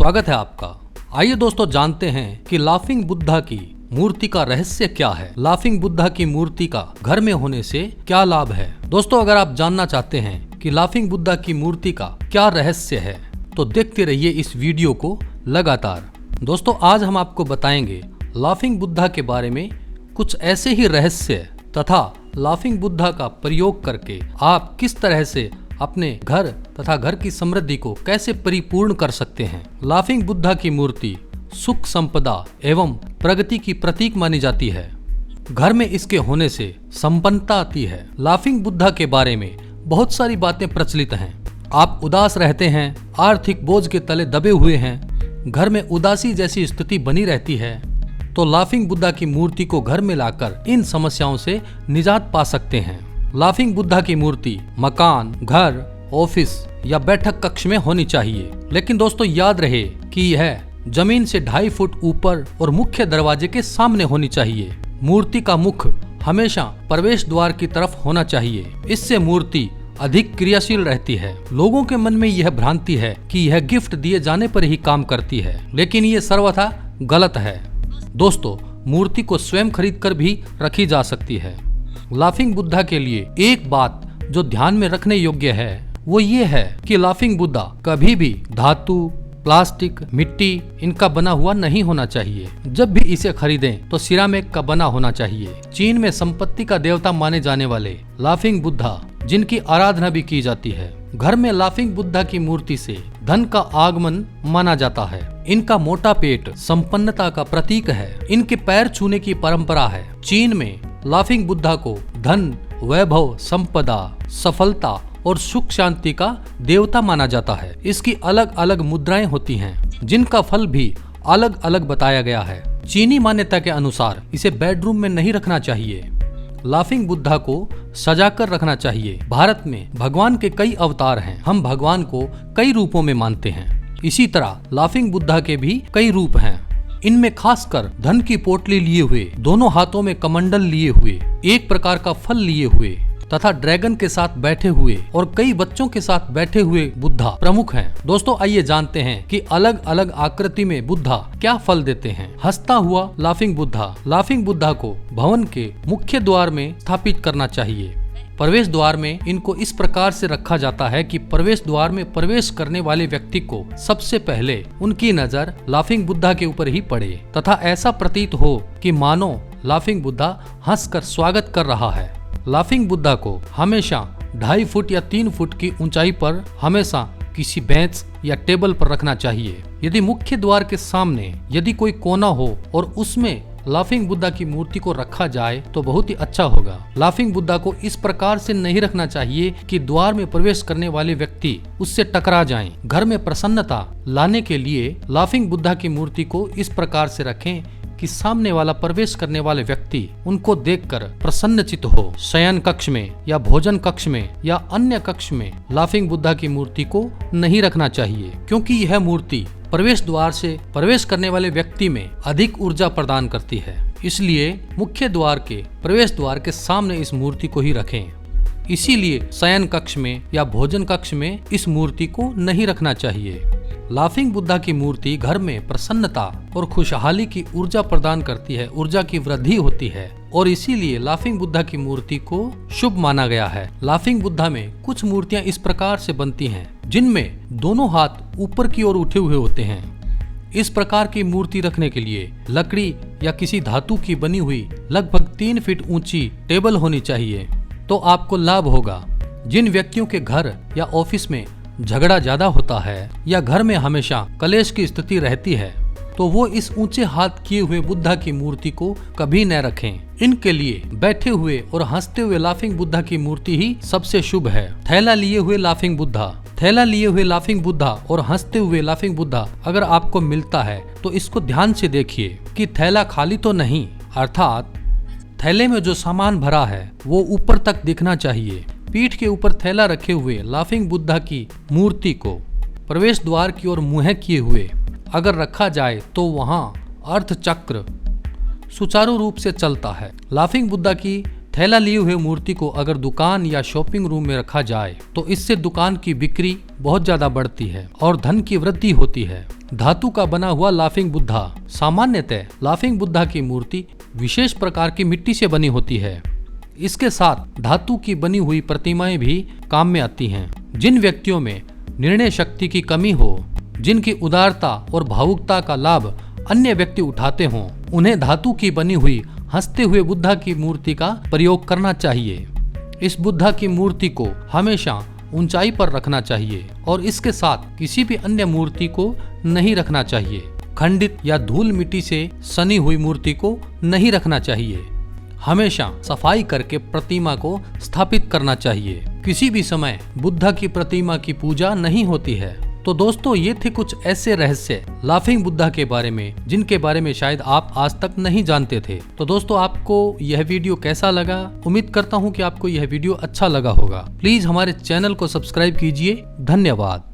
स्वागत है आपका। आइए दोस्तों जानते हैं कि लाफिंग बुद्धा की मूर्ति का रहस्य क्या है। लाफिंग बुद्धा की मूर्ति का घर में होने से क्या लाभ है। दोस्तों अगर आप जानना चाहते हैं कि लाफिंग बुद्धा की मूर्ति का क्या रहस्य है तो देखते रहिए इस वीडियो को लगातार। दोस्तों आज हम आपको बताएंगे लाफिंग बुद्धा के बारे में कुछ ऐसे ही रहस्य तथा लाफिंग बुद्धा का प्रयोग करके आप किस तरह से अपने घर तथा घर की समृद्धि को कैसे परिपूर्ण कर सकते हैं। लाफिंग बुद्धा की मूर्ति सुख संपदा एवं प्रगति की प्रतीक मानी जाती है। घर में इसके होने से संपन्नता आती है। लाफिंग बुद्धा के बारे में बहुत सारी बातें प्रचलित हैं। आप उदास रहते हैं, आर्थिक बोझ के तले दबे हुए हैं, घर में उदासी जैसी स्थिति बनी रहती है, तो लाफिंग बुद्धा की मूर्ति को घर में लाकर इन समस्याओं से निजात पा सकते हैं। लाफिंग बुद्धा की मूर्ति मकान, घर, ऑफिस या बैठक कक्ष में होनी चाहिए। लेकिन दोस्तों याद रहे कि यह जमीन से 2.5 फुट ऊपर और मुख्य दरवाजे के सामने होनी चाहिए। मूर्ति का मुख हमेशा प्रवेश द्वार की तरफ होना चाहिए। इससे मूर्ति अधिक क्रियाशील रहती है। लोगों के मन में यह भ्रांति है कि यह गिफ्ट दिए जाने पर ही काम करती है, लेकिन ये सर्वथा गलत है। दोस्तों मूर्ति को स्वयं खरीद कर भी रखी जा सकती है। लाफिंग बुद्धा के लिए एक बात जो ध्यान में रखने योग्य है वो ये है कि लाफिंग बुद्धा कभी भी धातु, प्लास्टिक, मिट्टी इनका बना हुआ नहीं होना चाहिए। जब भी इसे खरीदें तो सिरामिक का बना होना चाहिए। चीन में संपत्ति का देवता माने जाने वाले लाफिंग बुद्धा जिनकी आराधना भी की जाती है, घर में लाफिंग बुद्धा की मूर्ति से धन का आगमन माना जाता है। इनका मोटा पेट संपन्नता का प्रतीक है। इनके पैर छूने की परंपरा है। चीन में लाफिंग बुद्धा को धन, वैभव, संपदा, सफलता और सुख शांति का देवता माना जाता है। इसकी अलग अलग मुद्राएं होती हैं जिनका फल भी अलग अलग बताया गया है। चीनी मान्यता के अनुसार इसे बेडरूम में नहीं रखना चाहिए। लाफिंग बुद्धा को सजाकर रखना चाहिए। भारत में भगवान के कई अवतार हैं। हम भगवान को कई रूपों में मानते हैं। इसी तरह लाफिंग बुद्धा के भी कई रूप हैं। इनमें खासकर धन की पोटली लिए हुए, दोनों हाथों में कमंडल लिए हुए, एक प्रकार का फल लिए हुए तथा ड्रैगन के साथ बैठे हुए और कई बच्चों के साथ बैठे हुए बुद्धा प्रमुख हैं। दोस्तों आइए जानते हैं कि अलग अलग आकृति में बुद्धा क्या फल देते हैं। हंसता हुआ लाफिंग बुद्धा। लाफिंग बुद्धा को भवन के मुख्य द्वार में स्थापित करना चाहिए। प्रवेश द्वार में इनको इस प्रकार से रखा जाता है कि प्रवेश द्वार में प्रवेश करने वाले व्यक्ति को सबसे पहले उनकी नजर लाफिंग बुद्धा के ऊपर ही पड़े तथा ऐसा प्रतीत हो कि मानो लाफिंग बुद्धा हंसकर स्वागत कर रहा है। लाफिंग बुद्धा को हमेशा 2.5 फुट या 3 फुट की ऊंचाई पर हमेशा किसी बेंच या टेबल पर रखना चाहिए। यदि मुख्य द्वार के सामने यदि कोई कोना हो और उसमें लाफिंग बुद्धा की मूर्ति को रखा जाए तो बहुत ही अच्छा होगा। लाफिंग बुद्धा को इस प्रकार से नहीं रखना चाहिए कि द्वार में प्रवेश करने वाले व्यक्ति उससे टकरा जाएं। घर में प्रसन्नता लाने के लिए लाफिंग बुद्धा की मूर्ति को इस प्रकार से रखें कि सामने वाला प्रवेश करने वाले व्यक्ति उनको देखकर प्रसन्नचित्त हो। शयन कक्ष में या भोजन कक्ष में या अन्य कक्ष में लाफिंग बुद्धा की मूर्ति को नहीं रखना चाहिए, क्योंकि यह मूर्ति प्रवेश द्वार से प्रवेश करने वाले व्यक्ति में अधिक ऊर्जा प्रदान करती है। इसलिए मुख्य द्वार के प्रवेश द्वार के सामने इस मूर्ति को ही रखें। इसीलिए शयन कक्ष में या भोजन कक्ष में इस मूर्ति को नहीं रखना चाहिए। लाफिंग बुद्धा की मूर्ति घर में प्रसन्नता और खुशहाली की ऊर्जा प्रदान करती है, ऊर्जा की वृद्धि होती है और इसीलिए लाफिंग बुद्धा की मूर्ति को शुभ माना गया है। लाफिंग बुद्धा में कुछ मूर्तियां इस प्रकार से बनती हैं जिनमें दोनों हाथ ऊपर की ओर उठे हुए होते हैं। इस प्रकार की मूर्ति रखने के लिए लकड़ी या किसी धातु की बनी हुई लगभग 3 फीट ऊंची टेबल होनी चाहिए, तो आपको लाभ होगा। जिन व्यक्तियों के घर या ऑफिस में झगड़ा ज्यादा होता है या घर में हमेशा कलेश की स्थिति रहती है तो वो इस ऊंचे हाथ किए हुए बुद्धा की मूर्ति को कभी न रखें। इनके लिए बैठे हुए और हंसते हुए लाफिंग बुद्धा की मूर्ति ही सबसे शुभ है। थैला लिए हुए लाफिंग बुद्धा। थैला लिए हुए लाफिंग बुद्धा और हंसते हुए लाफिंग बुद्धा अगर आपको मिलता है तो इसको ध्यान से देखिए कि थैला खाली तो नहीं, अर्थात थैले में जो सामान भरा है वो ऊपर तक दिखना चाहिए। पीठ के ऊपर थैला रखे हुए लाफिंग बुद्धा की मूर्ति को प्रवेश द्वार की ओर मुंह किए हुए अगर रखा जाए तो वहां अर्थ चक्र सुचारू रूप से चलता है। लाफिंग बुद्धा की थैला लिए हुए मूर्ति को अगर दुकान या शॉपिंग रूम में रखा जाए तो इससे दुकान की बिक्री बहुत ज्यादा बढ़ती है और धन की वृद्धि होती है। धातु का बना हुआ लाफिंग बुद्धा। सामान्यतः लाफिंग बुद्धा की मूर्ति विशेष प्रकार की मिट्टी से बनी होती है। इसके साथ धातु की बनी हुई प्रतिमाएं भी काम में आती हैं। जिन व्यक्तियों में निर्णय शक्ति की कमी हो, जिनकी उदारता और भावुकता का लाभ अन्य व्यक्ति उठाते हों, उन्हें धातु की बनी हुई हंसते हुए बुद्धा की मूर्ति का प्रयोग करना चाहिए। इस बुद्धा की मूर्ति को हमेशा ऊंचाई पर रखना चाहिए और इसके साथ किसी भी अन्य मूर्ति को नहीं रखना चाहिए। खंडित या धूल मिट्टी से सनी हुई मूर्ति को नहीं रखना चाहिए। हमेशा सफाई करके प्रतिमा को स्थापित करना चाहिए। किसी भी समय बुद्धा की प्रतिमा की पूजा नहीं होती है। तो दोस्तों, ये थे कुछ ऐसे रहस्य लाफिंग बुद्धा के बारे में जिनके बारे में शायद आप आज तक नहीं जानते थे। तो दोस्तों, आपको यह वीडियो कैसा लगा? उम्मीद करता हूँ कि आपको यह वीडियो अच्छा लगा होगा। प्लीज हमारे चैनल को सब्सक्राइब कीजिए। धन्यवाद।